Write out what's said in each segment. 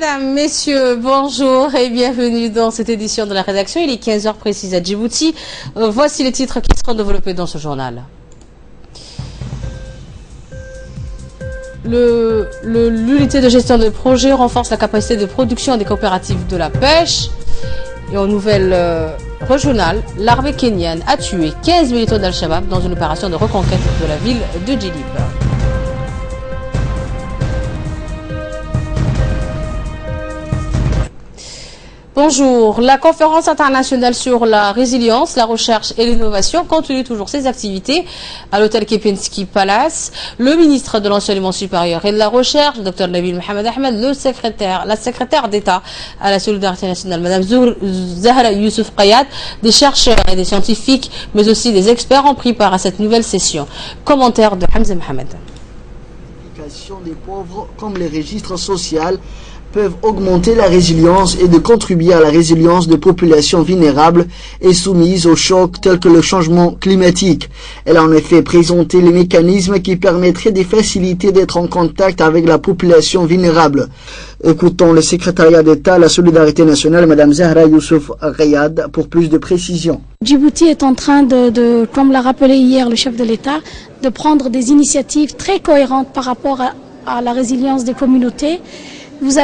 Mesdames, Messieurs, bonjour et bienvenue dans cette édition de la rédaction. Il est 15 h précises à Djibouti. Voici les titres qui seront développés dans ce journal. L'unité de gestion de projet renforce la capacité de production des coopératives de la pêche. Et en nouvelle régionale, l'armée kenyane a tué 15 militants d'Al-Shabaab dans une opération de reconquête de la ville de Djilib. Bonjour. La conférence internationale sur la résilience, la recherche et l'innovation continue toujours ses activités à l'hôtel Kempinski Palace. Le ministre de l'Enseignement supérieur et de la Recherche, Dr Nabil Mohamed Ahmed, la secrétaire d'État à la solidarité nationale, Madame Zahra Youssouf Qayad, des chercheurs et des scientifiques, mais aussi des experts ont pris part à cette nouvelle session. Commentaire de Hamza Mohamed. L'implication des pauvres comme les registres sociaux peuvent augmenter la résilience et de contribuer à la résilience de populations vulnérables et soumises aux chocs tels que le changement climatique. Elle a en effet présenté les mécanismes qui permettraient de faciliter d'être en contact avec la population vulnérable. Écoutons le secrétariat d'État à la solidarité nationale, Madame Zahra Youssouf Qayad, pour plus de précisions. Djibouti est en train comme l'a rappelé hier le chef de l'État, de prendre des initiatives très cohérentes par rapport à la résilience des communautés. Nous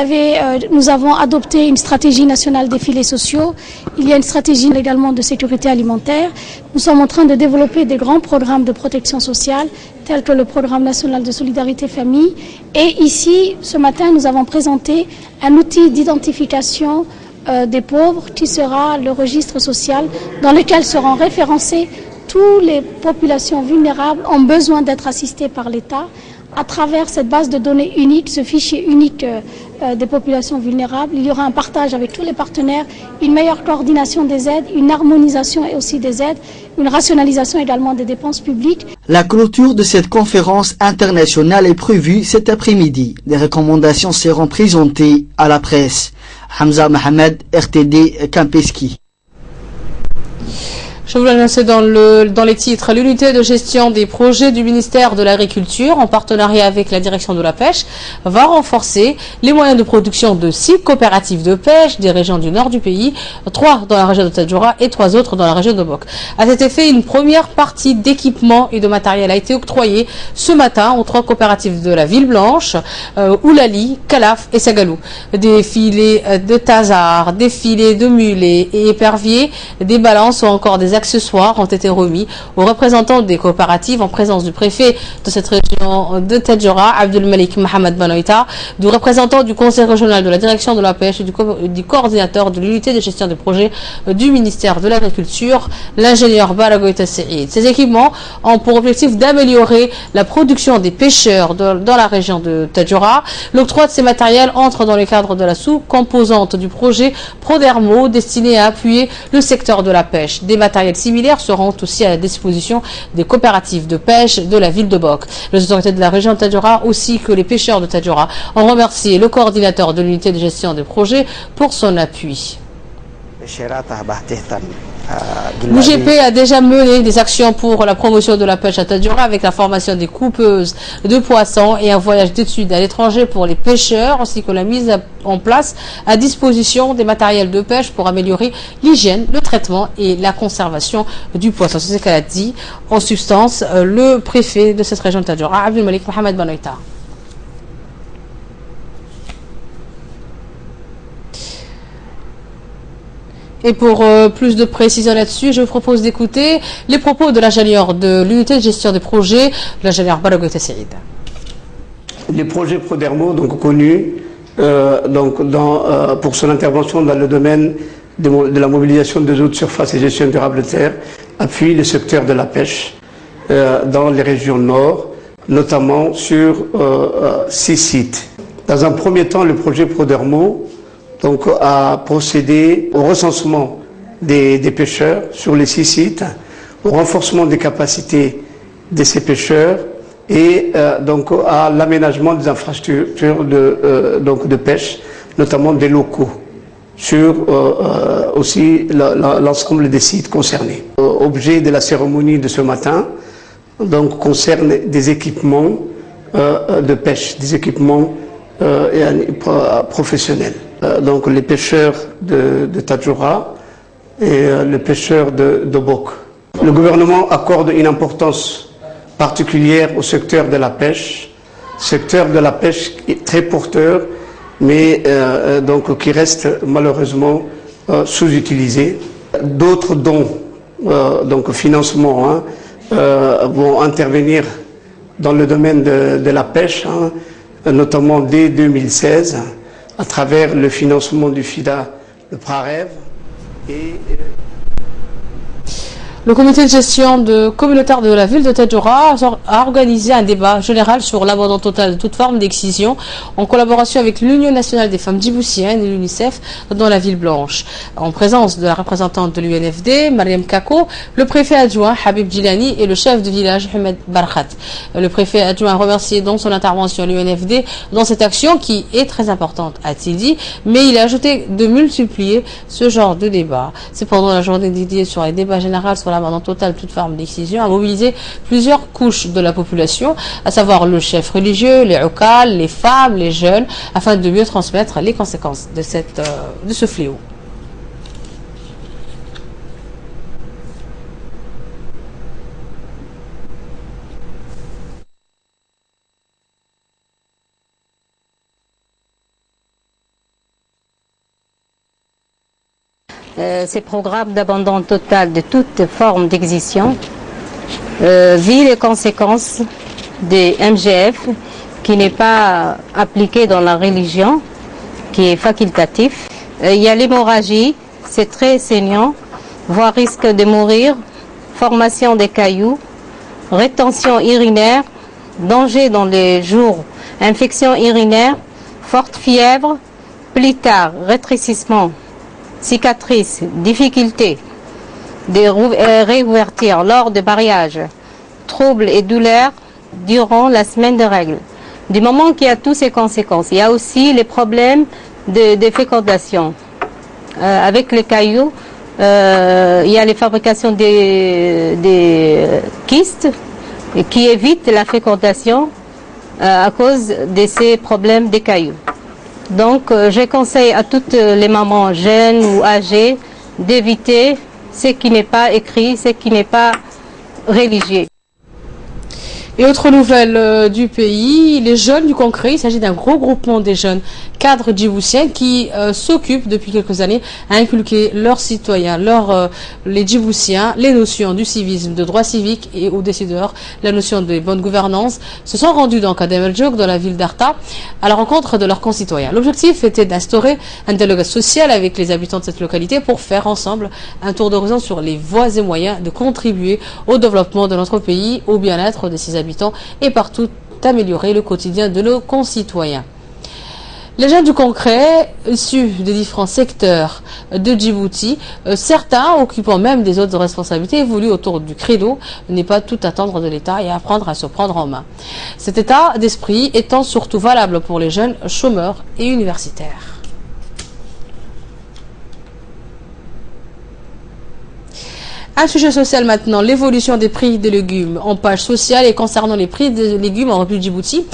avons adopté une stratégie nationale des filets sociaux. Il y a une stratégie également de sécurité alimentaire. Nous sommes en train de développer des grands programmes de protection sociale, tels que le programme national de solidarité famille. Et ici, ce matin, nous avons présenté un outil d'identification des pauvres qui sera le registre social dans lequel seront référencées toutes les populations vulnérables ont besoin d'être assistées par l'État. À travers cette base de données unique, ce fichier unique des populations vulnérables, il y aura un partage avec tous les partenaires, une meilleure coordination des aides, une harmonisation et aussi des aides, une rationalisation également des dépenses publiques. La clôture de cette conférence internationale est prévue cet après-midi. Des recommandations seront présentées à la presse. Hamza Mohamed, RTD Kempinski. Je vous l'annonce dans les titres. L'unité de gestion des projets du ministère de l'Agriculture, en partenariat avec la direction de la pêche, va renforcer les moyens de production de 6 coopératives de pêche des régions du nord du pays, 3 dans la région de Tadjoura et 3 autres dans la région de Bok. À cet effet, une première partie d'équipement et de matériel a été octroyée ce matin aux 3 coopératives de la Ville Blanche, Oulali, Kalaf et Sagalou. Des filets de tazar, des filets de mulets et éperviers, des balances ou encore des accessoires ont été remis aux représentants des coopératives en présence du préfet de cette région de Tadjoura, Abdul Malik Mohamed Banoïta, du représentant du conseil régional de la direction de la pêche et du coordinateur de l'unité de gestion des projets du ministère de l'Agriculture, l'ingénieur Balagoïta Saïd. Ces équipements ont pour objectif d'améliorer la production des pêcheurs dans la région de Tadjoura. L'octroi de ces matériels entre dans le cadre de la sous-composante du projet Prodermo destiné à appuyer le secteur de la pêche. Des matériels similaires seront aussi à la disposition des coopératives de pêche de la ville de Bok. Les autorités de la région de Tadjoura ainsi que les pêcheurs de Tadjoura ont remercié le coordinateur de l'unité de gestion des projets pour son appui. L'UGP a déjà mené des actions pour la promotion de la pêche à Tadjoura avec la formation des coupeuses de poissons et un voyage d'études à l'étranger pour les pêcheurs ainsi que la mise en place à disposition des matériels de pêche pour améliorer l'hygiène, le traitement et la conservation du poisson. C'est ce qu'elle a dit en substance le préfet de cette région de Tadjoura, Abdul Malik Mohamed Banoïta. Et pour plus de précision là-dessus, je vous propose d'écouter les propos de l'ingénieur de l'unité de gestion des projets, l'ingénieur Balagoïta Saïd. Les projets Prodermo, donc connus pour son intervention dans le domaine de la mobilisation des eaux de surface et gestion durable de terre, appuient le secteur de la pêche dans les régions nord, notamment sur 6 sites. Dans un premier temps, le projet Prodermo a procédé au recensement des pêcheurs sur les 6 sites, au renforcement des capacités de ces pêcheurs et à l'aménagement des infrastructures de pêche, notamment des locaux, sur aussi l'ensemble des sites concernés. Objet de la cérémonie de ce matin concerne des équipements de pêche, des équipements professionnels. Donc les pêcheurs de Tadjoura et les pêcheurs de Bok. Le gouvernement accorde une importance particulière au secteur de la pêche très porteur, mais donc qui reste malheureusement sous-utilisé. D'autres dons, donc financement, vont intervenir dans le domaine de la pêche, notamment dès 2016, à travers le financement du FIDA, le PRAREV et... Le comité de gestion communautaire de la ville de Tadjoura a organisé un débat général sur l'abandon total de toute forme d'excision en collaboration avec l'Union nationale des femmes djiboutiennes et l'UNICEF dans la ville blanche. En présence de la représentante de l'UNFD, Mariam Kako, le préfet adjoint Habib Djilani et le chef de village Ahmed Barkhat. Le préfet adjoint a remercié dans son intervention l'UNFD dans cette action qui est très importante, a-t-il dit, mais il a ajouté de multiplier ce genre de débat. C'est pendant la journée dédiée sur les débats généraux sur l'abandon total de toute forme d'excision a mobilisé plusieurs couches de la population, à savoir le chef religieux, les oukal, les femmes, les jeunes, afin de mieux transmettre les conséquences de ce fléau. Ces programmes d'abandon total de toute forme d'excision vit les conséquences des MGF qui n'est pas appliqué dans la religion, qui est facultatif. Il y a l'hémorragie, c'est très saignant, voire risque de mourir, formation des cailloux, rétention urinaire, danger dans les jours, infection urinaire, forte fièvre, plus tard rétrécissement, cicatrices, difficultés de réouverture lors de mariage, troubles et douleurs durant la semaine de règles. Du moment qu'il y a toutes ces conséquences, il y a aussi les problèmes de fécondation. Avec les cailloux, il y a les fabrications des kystes qui évitent la fécondation à cause de ces problèmes des cailloux. Donc, je conseille à toutes les mamans jeunes ou âgées d'éviter ce qui n'est pas écrit, ce qui n'est pas religieux. Et autre nouvelle du pays, les jeunes du concret, il s'agit d'un gros groupement des jeunes cadres djiboutiens qui s'occupent depuis quelques années à inculquer leurs citoyens, les djiboutiens, les notions du civisme, de droit civique et aux décideurs, la notion de bonne gouvernance, se sont rendus dans Kadem El Djouk, dans la ville d'Arta, à la rencontre de leurs concitoyens. L'objectif était d'instaurer un dialogue social avec les habitants de cette localité pour faire ensemble un tour d'horizon sur les voies et moyens de contribuer au développement de notre pays, au bien-être de ses habitants et partout améliorer le quotidien de nos concitoyens. Les jeunes du concret, issus des différents secteurs de Djibouti, certains occupant même des autres responsabilités, évoluent autour du credo, n'est pas tout attendre de l'État et apprendre à se prendre en main. Cet état d'esprit étant surtout valable pour les jeunes chômeurs et universitaires. Un sujet social maintenant, l'évolution des prix des légumes en page sociale et concernant les prix des légumes en République Djibouti.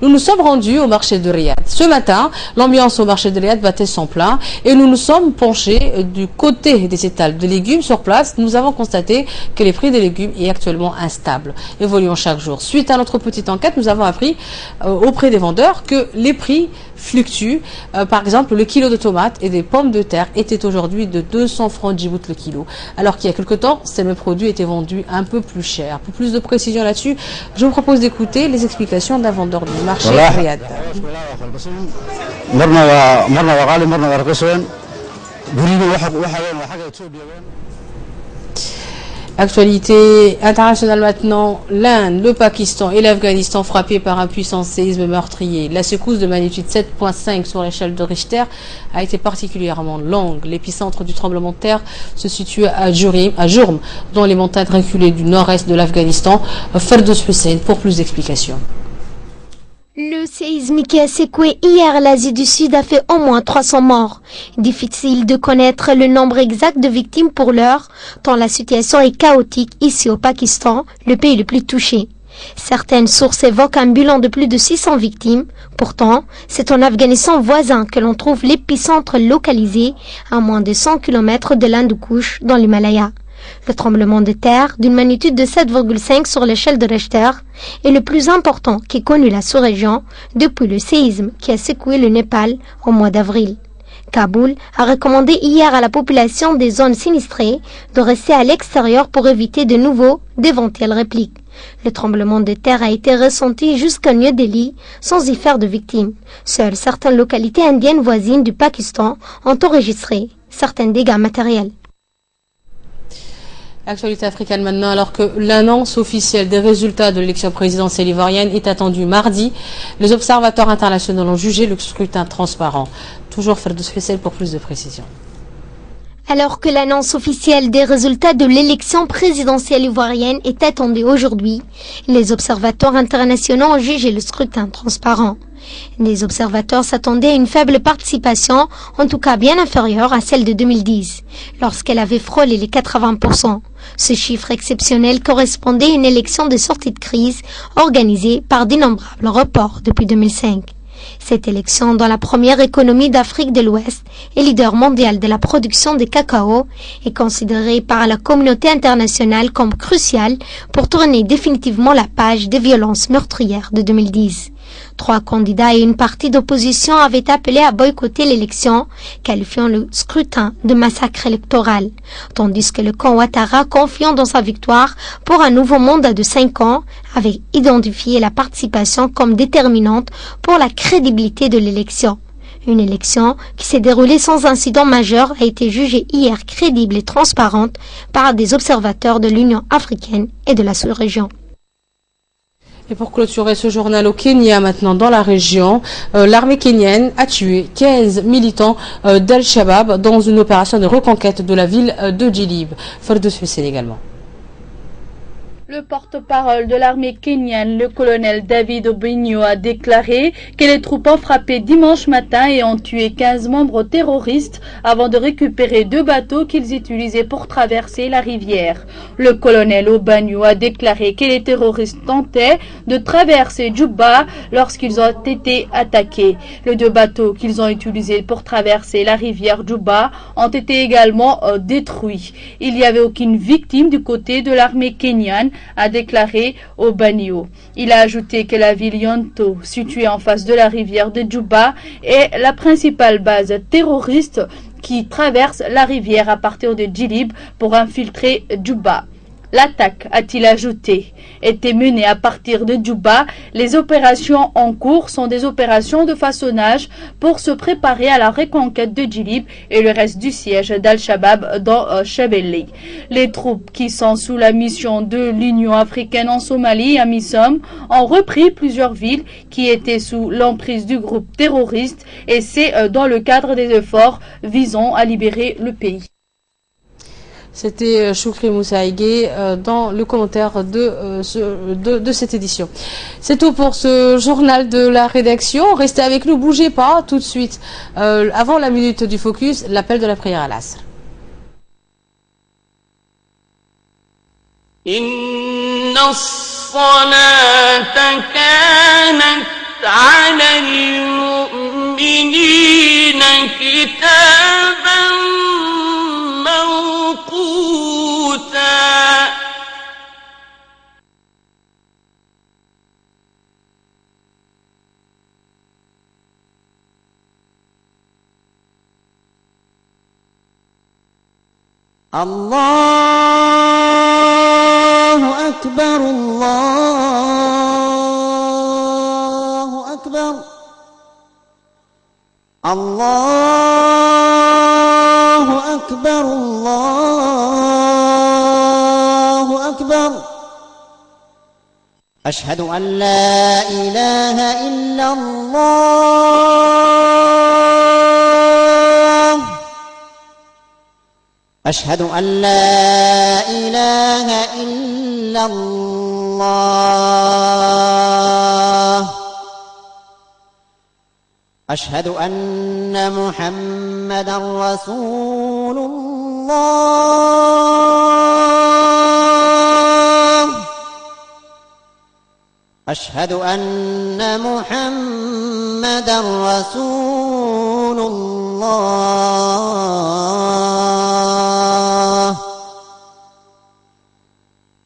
Nous nous sommes rendus au marché de Riyad. Ce matin, l'ambiance au marché de Riyad battait son plein et nous nous sommes penchés du côté des étals de légumes sur place. Nous avons constaté que les prix des légumes est actuellement instable, évoluant chaque jour. Suite à notre petite enquête, nous avons appris auprès des vendeurs que les prix fluctuent. Par exemple, le kilo de tomates et des pommes de terre était aujourd'hui de 200 francs Djibouti le kilo, alors qu'il y a quelque temps, ces mêmes produits étaient vendus un peu plus cher. Pour plus de précision là-dessus, je vous propose d'écouter les explications d'un vendeur du marché de Riyad. Actualité internationale maintenant, l'Inde, le Pakistan et l'Afghanistan frappés par un puissant séisme meurtrier. La secousse de magnitude 7.5 sur l'échelle de Richter a été particulièrement longue. L'épicentre du tremblement de terre se situe à Jurm, dans les montagnes reculées du nord-est de l'Afghanistan. Ferdouz Hussein pour plus d'explications. Le séisme qui a secoué hier l'Asie du Sud a fait au moins 300 morts. Difficile de connaître le nombre exact de victimes pour l'heure, tant la situation est chaotique ici au Pakistan, le pays le plus touché. Certaines sources évoquent un bilan de plus de 600 victimes. Pourtant, c'est en Afghanistan voisin que l'on trouve l'épicentre localisé à moins de 100 km de l'Hindoukouche dans l'Himalaya. Le tremblement de terre, d'une magnitude de 7,5 sur l'échelle de Richter, est le plus important qu'ait connu la sous-région depuis le séisme qui a secoué le Népal au mois d'avril. Kaboul a recommandé hier à la population des zones sinistrées de rester à l'extérieur pour éviter de nouveau d'éventuelles répliques. Le tremblement de terre a été ressenti jusqu'à New Delhi sans y faire de victimes. Seules certaines localités indiennes voisines du Pakistan ont enregistré certains dégâts matériels. Actualité africaine maintenant, alors que l'annonce officielle des résultats de l'élection présidentielle ivoirienne est attendue mardi, les observateurs internationaux ont jugé le scrutin transparent. Toujours Ferdous Fessel pour plus de précisions. Alors que l'annonce officielle des résultats de l'élection présidentielle ivoirienne est attendue aujourd'hui, les observateurs internationaux ont jugé le scrutin transparent. Les observateurs s'attendaient à une faible participation, en tout cas bien inférieure à celle de 2010, lorsqu'elle avait frôlé les 80%. Ce chiffre exceptionnel correspondait à une élection de sortie de crise organisée par d'innombrables reports depuis 2005. Cette élection, dans la première économie d'Afrique de l'Ouest et leader mondial de la production de cacao, est considérée par la communauté internationale comme cruciale pour tourner définitivement la page des violences meurtrières de 2010. 3 candidats et une partie d'opposition avaient appelé à boycotter l'élection, qualifiant le scrutin de massacre électoral, tandis que le camp Ouattara, confiant dans sa victoire pour un nouveau mandat de 5 ans, avait identifié la participation comme déterminante pour la crédibilité de l'élection. Une élection qui s'est déroulée sans incident majeur a été jugée hier crédible et transparente par des observateurs de l'Union africaine et de la sous-région. Et pour clôturer ce journal au Kenya, maintenant dans la région, l'armée kenyane a tué 15 militants d'Al-Shabaab dans une opération de reconquête de la ville de Djilib. Ferdous Hussein également. Le porte-parole de l'armée kenyane, le colonel David Obinyo, a déclaré que les troupes ont frappé dimanche matin et ont tué 15 membres terroristes avant de récupérer 2 bateaux qu'ils utilisaient pour traverser la rivière. Le colonel Obinyo a déclaré que les terroristes tentaient de traverser Djouba lorsqu'ils ont été attaqués. Les 2 bateaux qu'ils ont utilisés pour traverser la rivière Djouba ont été également détruits. Il n'y avait aucune victime du côté de l'armée kenyane, a déclaré Obinyo. Il a ajouté que la ville Yonto, située en face de la rivière de Djouba, est la principale base terroriste qui traverse la rivière à partir de Djilib pour infiltrer Djouba. L'attaque, a-t-il ajouté, était menée à partir de Djouba. Les opérations en cours sont des opérations de façonnage pour se préparer à la reconquête de Djilib et le reste du siège d'Al-Shabaab dans Shabelle. Les troupes qui sont sous la mission de l'Union africaine en Somalie, AMISOM, ont repris plusieurs villes qui étaient sous l'emprise du groupe terroriste et c'est dans le cadre des efforts visant à libérer le pays. C'était Choukri Moussaïgué dans le commentaire de cette édition. C'est tout pour ce journal de la rédaction. Restez avec nous, bougez pas. Tout de suite, avant la minute du focus, l'appel de la prière à l'Asr. Inna as-salata kanat 'ala al-mu'minina kitaban الله أكبر الله أكبر الله أكبر الله أكبر أشهد أن لا إله إلا الله أشهد أن لا إله إلا الله أشهد أن محمدا رسول الله أشهد أن محمدا رسول الله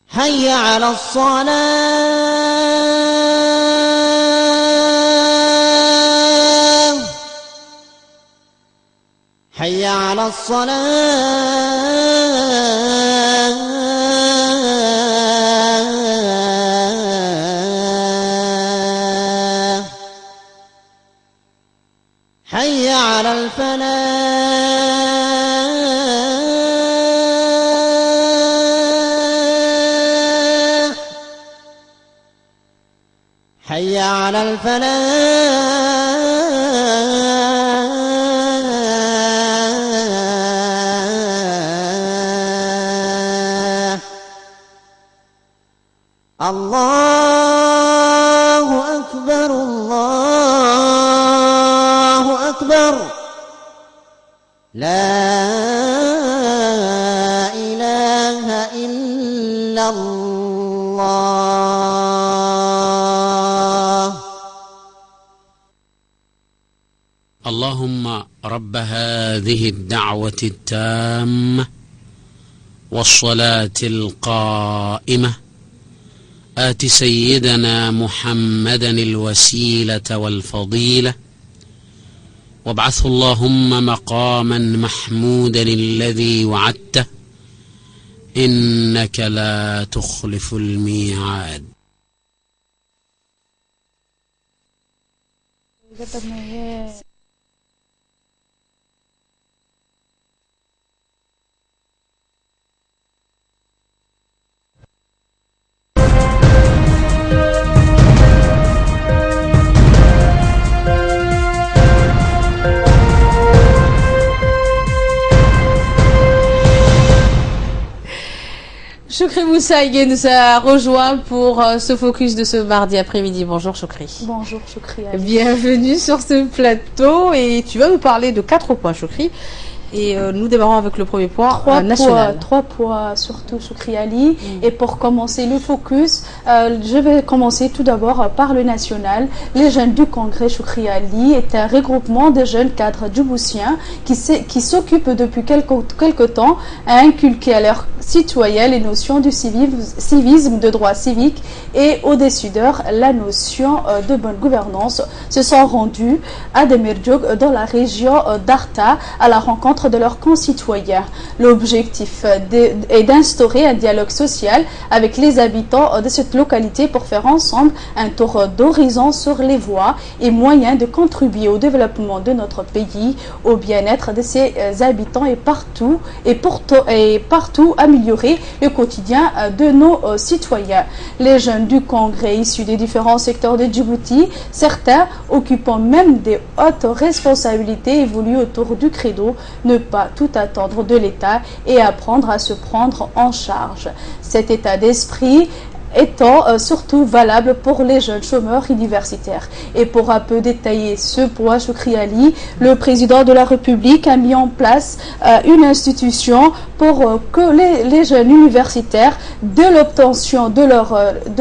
حي على الصلاة حي على الصلاة حي على الفلاح حي على الفلاح الله أكبر الله أكبر لا إله إلا الله اللهم رب هذه الدعوة التامة والصلاة القائمة آت سيدنا محمدا الوسيلة والفضيلة وابعثه اللهم مقاما محمودا الذي وعدته إنك لا تخلف الميعاد. Choukri Moussaïgué nous a rejoint pour ce focus de ce mardi après-midi. Bonjour Choukri. Bonjour Choukri. Bienvenue sur ce plateau et tu vas nous parler de 4 points Choukri. Et nous démarrons avec le premier point national. 3 points surtout Choukri Ali. Et pour commencer le focus, je vais commencer tout d'abord par le national. Les jeunes du Congrès Choukri Ali est un regroupement de jeunes cadres djiboutiens qui s'occupent depuis quelque temps à inculquer à leurs citoyens les notions du civisme, de droit civique et aux décideurs la notion de bonne gouvernance. Se sont rendus à Demirjoug dans la région d'Arta à la rencontre de leurs concitoyens. L'objectif est d'instaurer un dialogue social avec les habitants de cette localité pour faire ensemble un tour d'horizon sur les voies et moyens de contribuer au développement de notre pays, au bien-être de ses habitants et partout améliorer le quotidien de nos citoyens. Les jeunes du Congrès issus des différents secteurs de Djibouti, certains occupant même des hautes responsabilités, évoluent autour du credo ne pas tout attendre de l'État et apprendre à se prendre en charge. Cet état d'esprit étant surtout valable pour les jeunes chômeurs universitaires. Et pour un peu détailler ce point, Choukri Ali, le président de la République a mis en place une institution pour que les jeunes universitaires, de l'obtention de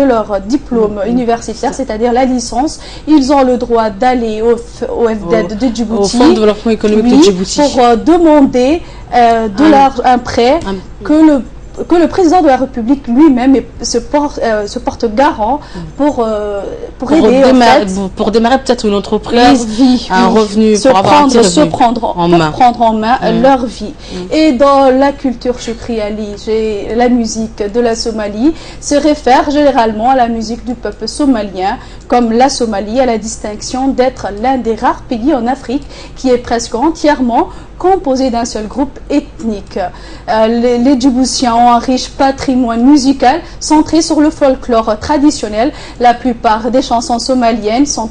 leur diplôme universitaire, c'est-à-dire la licence, ils ont le droit d'aller au FDED de Djibouti, au Fonds de développement économique de Djibouti, pour demander un prêt que le président de la République lui-même se porte garant pour aider pour démarrer peut-être une entreprise, vie, un revenu, pour avoir prendre en main leur vie. Et dans la culture Choukri Ali, la musique de la Somalie se réfère généralement à la musique du peuple somalien, comme la Somalie a la distinction d'être l'un des rares pays en Afrique qui est presque entièrement composé d'un seul groupe ethnique. Les Djiboutiens ont un riche patrimoine musical centré sur le folklore traditionnel. La plupart des chansons somaliennes sont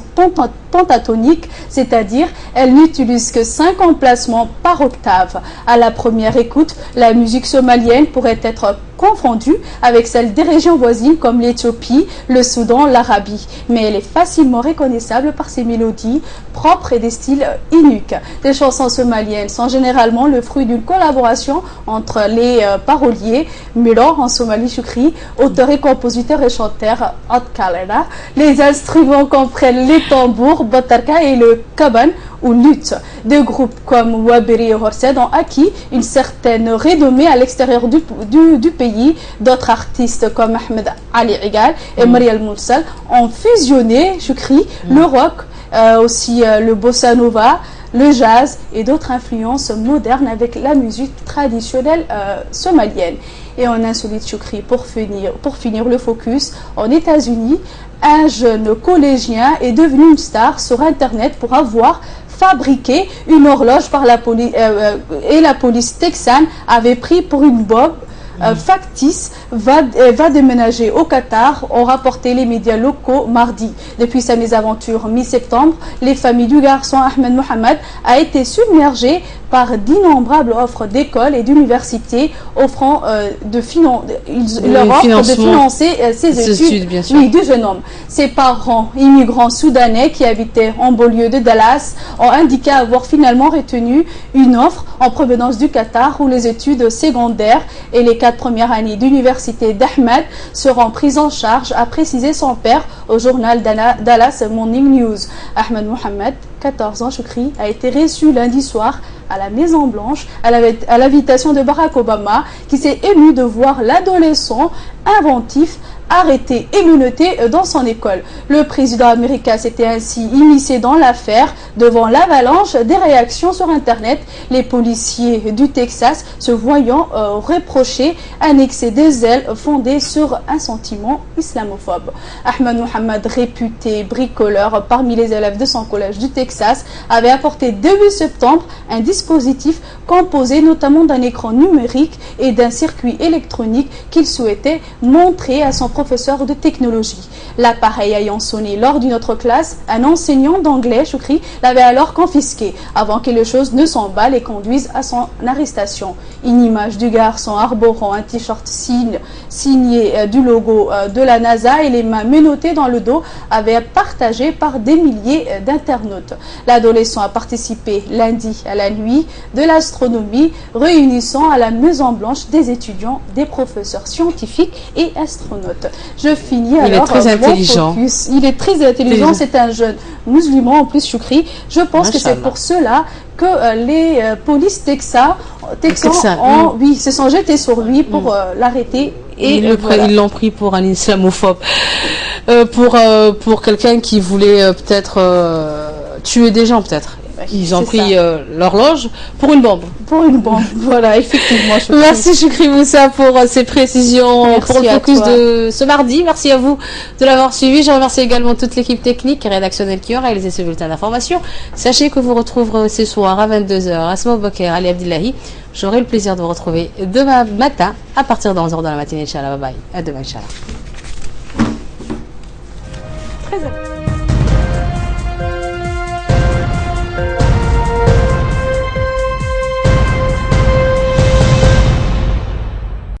pentatoniques, c'est-à-dire elles n'utilisent que 5 emplacements par octave. À la première écoute, la musique somalienne pourrait être confondue avec celle des régions voisines comme l'Éthiopie, le Soudan, l'Arabie. Mais elle est facilement reconnaissable par ses mélodies propres et des styles uniques. Les chansons somaliennes sont généralement le fruit d'une collaboration entre les paroliers Milo en Somalie Choukri, auteur et compositeur et chanteur Atkalena. Les instruments comprennent les tambours, batarka et le kaban ou lutte. Des groupes comme Waberi et Horsed ont acquis une certaine renommée à l'extérieur du pays. D'autres artistes comme Ahmed Ali Igal et Mariel Moussal ont fusionné, Choukri, le rock, aussi le bossa nova, le jazz et d'autres influences modernes avec la musique traditionnelle somalienne. Et en insolite Choukri, pour finir le focus, en États-Unis, un jeune collégien est devenu une star sur Internet pour avoir fabriqué une horloge par la police et la police texane avait pris pour une bob factice va déménager au Qatar, ont rapporté les médias locaux mardi. Depuis sa mésaventure mi-septembre, les familles du garçon Ahmed Mohamed a été submergées par d'innombrables offres d'écoles et d'universités offrant de financer ses études bien sûr. Oui, du jeune homme. Ses parents immigrants soudanais qui habitaient en banlieue de Dallas ont indiqué avoir finalement retenu une offre en provenance du Qatar où les études secondaires et les 4 premières années d'université d'Ahmed seront prises en charge, a précisé son père au journal Dallas Morning News. Ahmed Mohamed, 14 ans, Choukri, a été reçu lundi soir à la Maison Blanche à l'invitation de Barack Obama qui s'est ému de voir l'adolescent inventif arrêté et menotté dans son école. Le président américain s'était ainsi immiscé dans l'affaire devant l'avalanche des réactions sur Internet. Les policiers du Texas se voyant reprocher un excès de zèle fondé sur un sentiment islamophobe. Ahmed Mohamed, réputé bricoleur parmi les élèves de son collège du Texas, avait apporté début septembre un dispositif composé notamment d'un écran numérique et d'un circuit électronique qu'il souhaitait montrer à son professeur de technologie. L'appareil ayant sonné lors d'une autre classe, un enseignant d'anglais, Choukri, l'avait alors confisqué avant que les choses ne s'emballent et conduisent à son arrestation. Une image du garçon arborant un t-shirt signé du logo de la NASA et les mains menottées dans le dos avait partagé par des milliers d'internautes. L'adolescent a participé lundi à la nuit de l'astronomie, réunissant à la Maison Blanche des étudiants, des professeurs scientifiques et astronautes. Je finis alors. Il est très intelligent. Il est très intelligent. C'est un jeune musulman en plus, Choukri. Je pense que c'est pour cela que les polices texans se sont jetés sur lui pour l'arrêter. Et ils l'ont pris pour un islamophobe, pour quelqu'un qui voulait peut-être tuer des gens peut-être. Ils ont pris l'horloge pour une bombe. Pour une bombe, voilà, effectivement. Merci Choukri Moussa pour ces précisions. Merci pour le focus de ce mardi. Merci à vous de l'avoir suivi. Je remercie également toute l'équipe technique et rédactionnelle qui a réalisé ce bulletin d'information. Sachez que vous retrouverez ce soir à 22h Asma Boubaker, Ali Abdillahi. J'aurai le plaisir de vous retrouver demain matin à partir de 11h dans la matinée. Inch'Allah. Bye bye. À demain, Inch'Allah. Très bien.